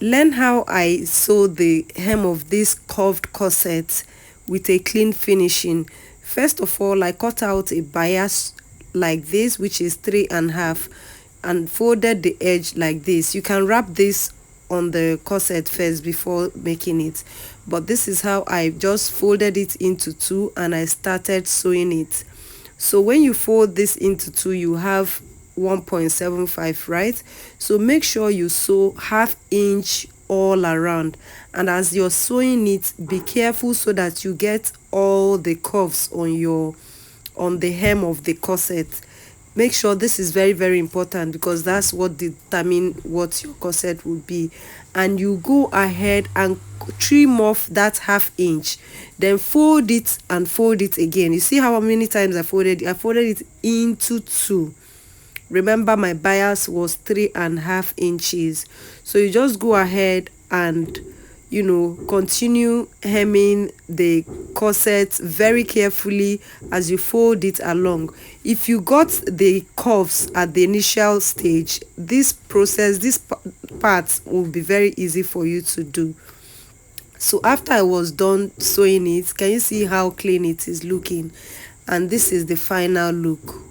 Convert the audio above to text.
Learn how I sew the hem of this curved corset with a clean finishing. First of all, I cut out a bias like this, which is 3.5, and folded the edge like this. You can wrap this on the corset first before making it, but this is how I just folded it into two and I started sewing it. So when you fold this into two, you have 1.75, right? So make sure you sew 1/2 inch all around, and as you're sewing it, be careful so that you get all the curves on the hem of the corset. Make sure this is very, very important, because that's what determine what your corset will be. And you go ahead and trim off that 1/2 inch, then fold it and fold it again. You see how many times I folded it into two. Remember, my bias was 3.5 inches. So you just go ahead and continue hemming the corset very carefully as you fold it along. If you got the curves at the initial stage, this part will be very easy for you to do. So after I was done sewing it, can you see how clean it is looking? And this is the final look.